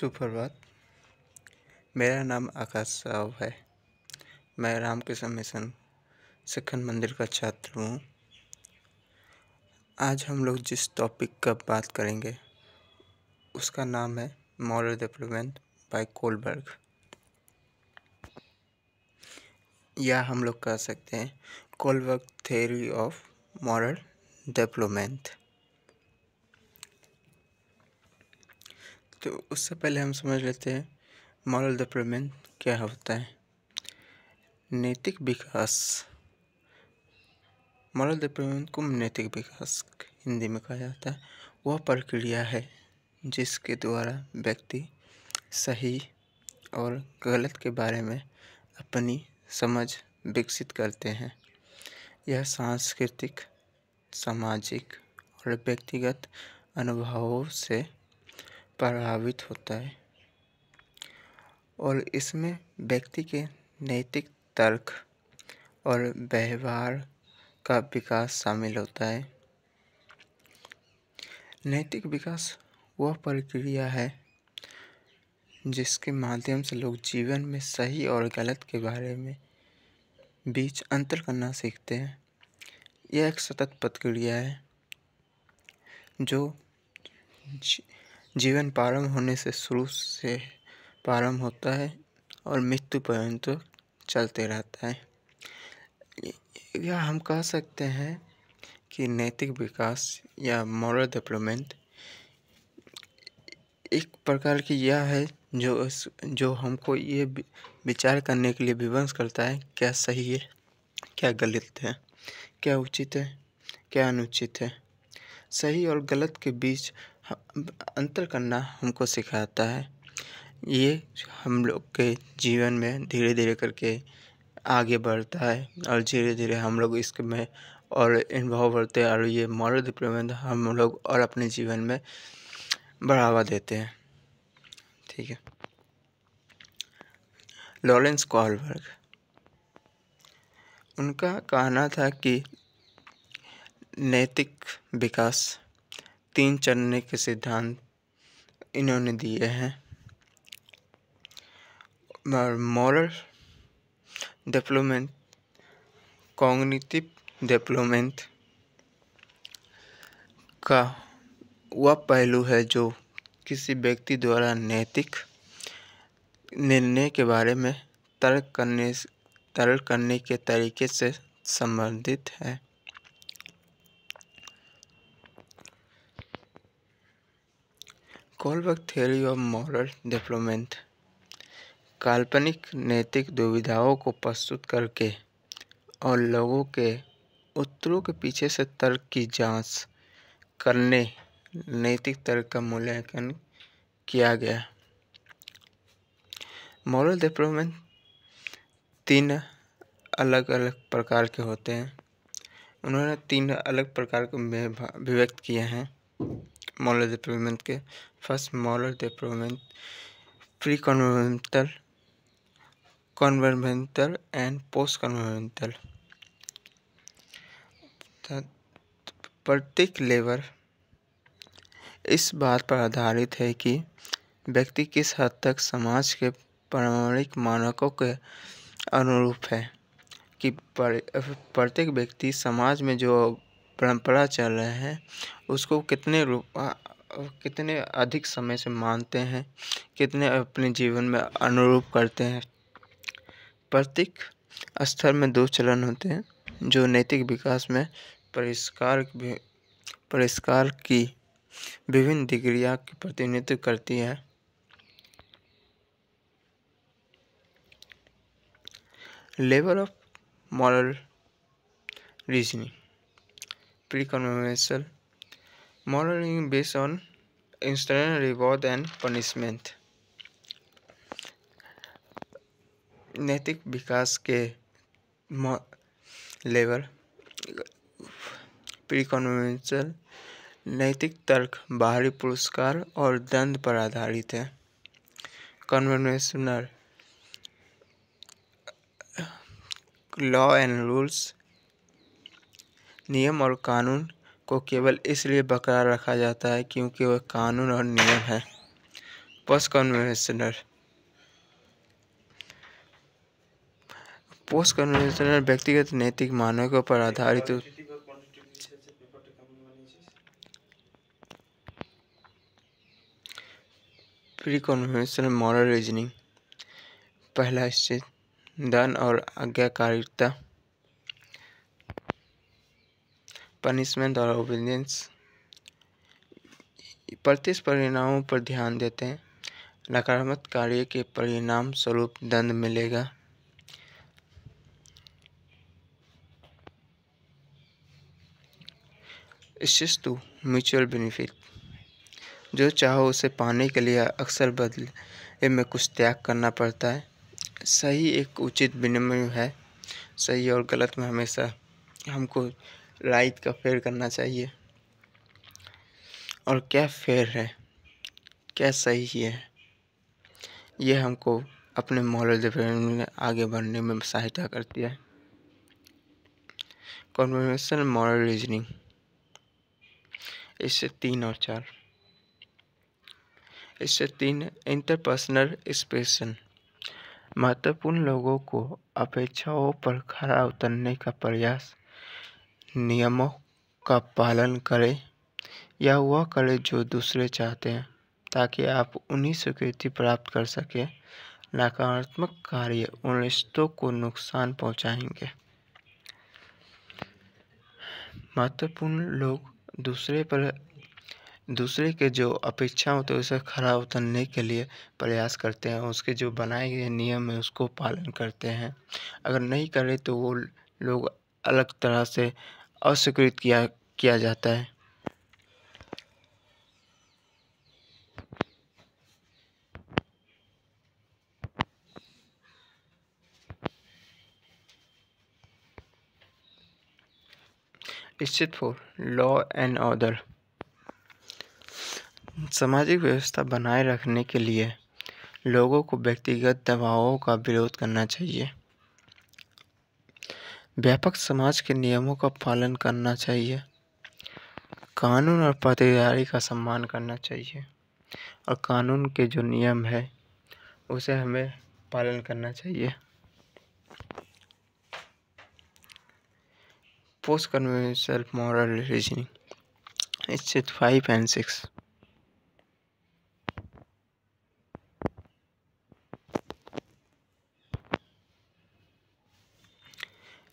सुप्रभात। मेरा नाम आकाश राव है। मैं रामकृष्ण मिशन शिक्षण मंदिर का छात्र हूँ। आज हम लोग जिस टॉपिक का बात करेंगे उसका नाम है मॉरल डेवलपमेंट बाय कोलबर्ग, या हम लोग कह सकते हैं Kohlberg theory of moral development. तो उससे पहले हम समझ लेते हैं मॉरल डेवलपमेंट क्या होता है। नैतिक विकास, मॉरल डेवलपमेंट को नैतिक विकास हिंदी में कहा जाता है। वह प्रक्रिया है जिसके द्वारा व्यक्ति सही और गलत के बारे में अपनी समझ विकसित करते हैं। यह सांस्कृतिक, सामाजिक और व्यक्तिगत अनुभवों से प्रभावित होता है और इसमें व्यक्ति के नैतिक तर्क और व्यवहार का विकास शामिल होता है। नैतिक विकास वह प्रक्रिया है जिसके माध्यम से लोग जीवन में सही और गलत के बारे में बीच अंतर करना सीखते हैं। यह एक सतत प्रक्रिया है जो जीवन प्रारंभ होने से शुरू से प्रारंभ होता है और मृत्यु पर्यंत चलते रहता है। या हम कह सकते हैं कि नैतिक विकास या मॉरल डेवलपमेंट एक प्रकार की यह है जो हमको ये विचार करने के लिए विवश करता है क्या सही है, क्या गलत है, क्या उचित है, क्या अनुचित है। सही और गलत के बीच अंतर करना हमको सिखाता है। ये हम लोग के जीवन में धीरे धीरे करके आगे बढ़ता है और धीरे धीरे हम लोग इसके में और इन्वॉल्व होते हैं और ये मॉरल डेवलपमेंट हम लोग और अपने जीवन में बढ़ावा देते हैं। ठीक है। लॉरेंस कोलबर्ग, उनका कहना था कि नैतिक विकास 3 चरण के सिद्धांत इन्होंने दिए हैं। मॉरल डेवलपमेंट, कॉग्निटिव डेवलपमेंट का वह पहलू है जो किसी व्यक्ति द्वारा नैतिक निर्णय के बारे में तर्क करने के तरीके से संबंधित है। Kohlberg theory of moral development काल्पनिक नैतिक दुविधाओं को प्रस्तुत करके और लोगों के उत्तरों के पीछे से तर्क की जांच करने नैतिक तर्क का मूल्यांकन किया गया। मॉरल डेवलपमेंट 3 अलग अलग प्रकार के होते हैं। उन्होंने 3 अलग प्रकार के विभक्त किए हैं मॉरल डेवलपमेंट के। First, moral development pre conventional, conventional and post conventional. प्रत्येक लेवल इस बात पर आधारित है कि व्यक्ति किस हद तक समाज के प्रामाणिक मानकों के अनुरूप है, कि प्रत्येक व्यक्ति समाज में जो परंपरा चल रहे हैं उसको कितने अधिक समय से मानते हैं, कितने अपने जीवन में अनुरूप करते हैं। प्रत्येक स्तर में 2 चरण होते हैं जो नैतिक विकास में परिष्कार की विभिन्न डिग्रियां की प्रतिनिधित्व करती है। Level of moral reasoning, pre conventional moral based on instant reward and punishment. नैतिक विकास के लेवल प्री कन्वेंशनल नैतिक तर्क बाहरी पुरस्कार और दंड पर आधारित है। कन्वेंशनल लॉ एंड रूल्स, नियम और कानून को केवल इसलिए बरकरार रखा जाता है क्योंकि वह कानून और नियम है। पोस्ट कन्वेंशनल व्यक्तिगत नैतिक मानकों पर आधारित प्री कन्वेंशनल मॉरल रीजनिंग। पहला स्टेज धन और आज्ञाकारिता, पनिशमेंट और ओबीडियंस। प्रत्यक्ष परिणामों पर ध्यान देते हैं। नकारात्मक कार्य के परिणाम स्वरूप दंड मिलेगा। Stage 2 mutual benefit. जो चाहो उसे पाने के लिए अक्सर बदले में कुछ त्याग करना पड़ता है। सही एक उचित विनिमय है। सही और गलत में हमेशा हमको राइट का फेयर करना चाहिए। और क्या फेयर है, क्या सही है, यह हमको अपने मॉरल डेवलपमेंट में आगे बढ़ने में सहायता करती है। Conventional moral reasoning. इससे 3 और 4। इससे 3 इंटरपर्सनल एक्सप्रेशन। महत्वपूर्ण लोगों को अपेक्षाओं पर खरा उतरने का प्रयास, नियमों का पालन करें या वह करे जो दूसरे चाहते हैं ताकि आप उन्हीं स्वीकृति प्राप्त कर सकें। नकारात्मक कार्य उन रिश्तों को नुकसान पहुंचाएंगे। महत्वपूर्ण लोग दूसरे के जो अपेक्षा होते हैं उसे खरा उतरने के लिए प्रयास करते हैं। उसके जो बनाए गए नियम है उसको पालन करते हैं। अगर नहीं करे तो वो लोग अलग तरह से अस्वीकृत किया जाता है। Stage 4 law and order. सामाजिक व्यवस्था बनाए रखने के लिए लोगों को व्यक्तिगत दबावों का विरोध करना चाहिए। व्यापक समाज के नियमों का पालन करना चाहिए। कानून और पाटीदारी का सम्मान करना चाहिए और कानून के जो नियम है उसे हमें पालन करना चाहिए। Post conventional moral reasoning. Stage 5 and 6।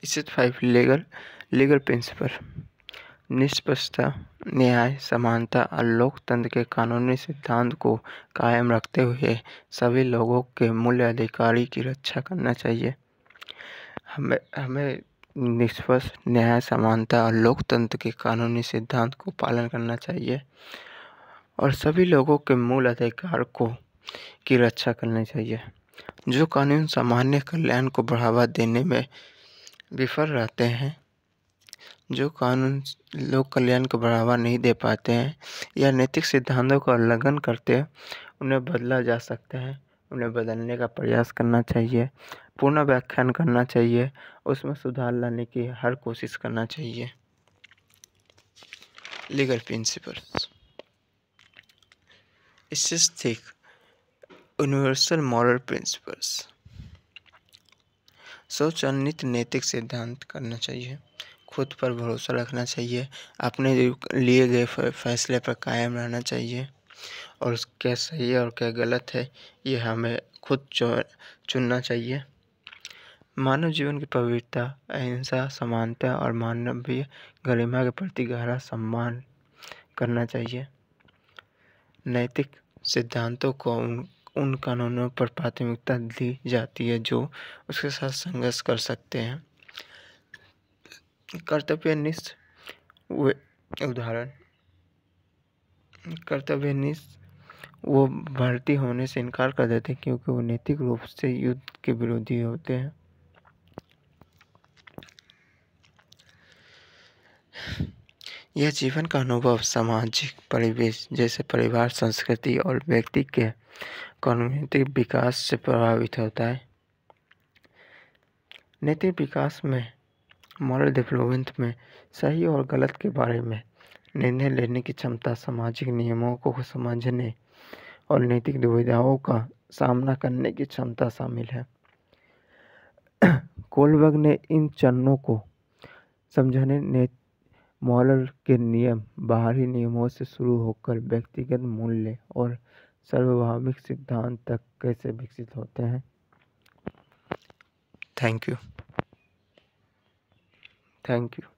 Stage 5 legal principal. निष्पक्षता, न्याय, समानता और लोकतंत्र के कानूनी सिद्धांत को कायम रखते हुए सभी लोगों के मूल अधिकारों की रक्षा करना चाहिए। हमें निष्पक्ष, न्याय, समानता और लोकतंत्र के कानूनी सिद्धांत को पालन करना चाहिए और सभी लोगों के मूल अधिकार की रक्षा करनी चाहिए। जो कानून सामान्य कल्याण को बढ़ावा देने में विफल रहते हैं, जो कानून लोक कल्याण को बढ़ावा नहीं दे पाते हैं या नैतिक सिद्धांतों का उल्लंघन करते हैं, उन्हें बदला जा सकता है। उन्हें बदलने का प्रयास करना चाहिए, पूर्ण व्याख्यान करना चाहिए, उसमें सुधार लाने की हर कोशिश करना चाहिए। Legal principles. इससे ठीक यूनिवर्सल मॉरल प्रिंसिपल्स। स्वचालित नैतिक सिद्धांत करना चाहिए, खुद पर भरोसा रखना चाहिए, अपने लिए गए फैसले पर कायम रहना चाहिए और क्या सही है और क्या गलत है ये हमें खुद चुनना चाहिए। मानव जीवन की पवित्रता, अहिंसा, समानता और मानवीय गरिमा के प्रति गहरा सम्मान करना चाहिए। नैतिक सिद्धांतों को उन कानूनों पर प्राथमिकता दी जाती है जो उसके साथ संघर्ष कर सकते हैं। कर्तव्यनिष्ठ उदाहरण, कर्तव्यनिष्ठ वो भर्ती होने से इनकार कर देते हैं क्योंकि वो नैतिक रूप से युद्ध के विरोधी होते हैं। यह जीवन का अनुभव सामाजिक परिवेश जैसे परिवार, संस्कृति और व्यक्ति के कॉग्निटिव विकास से प्रभावित होता है। नैतिक विकास में, मॉरल डेवलपमेंट में सही और गलत के बारे में निर्णय लेने की क्षमता, सामाजिक नियमों को समझने और नैतिक दुविधाओं का सामना करने की क्षमता शामिल है। कोलबर्ग ने इन चरणों को समझाने ने मॉरल के नियम बाहरी नियमों से शुरू होकर व्यक्तिगत मूल्य और सार्वभौमिक सिद्धांत तक कैसे विकसित होते हैं। Thank you.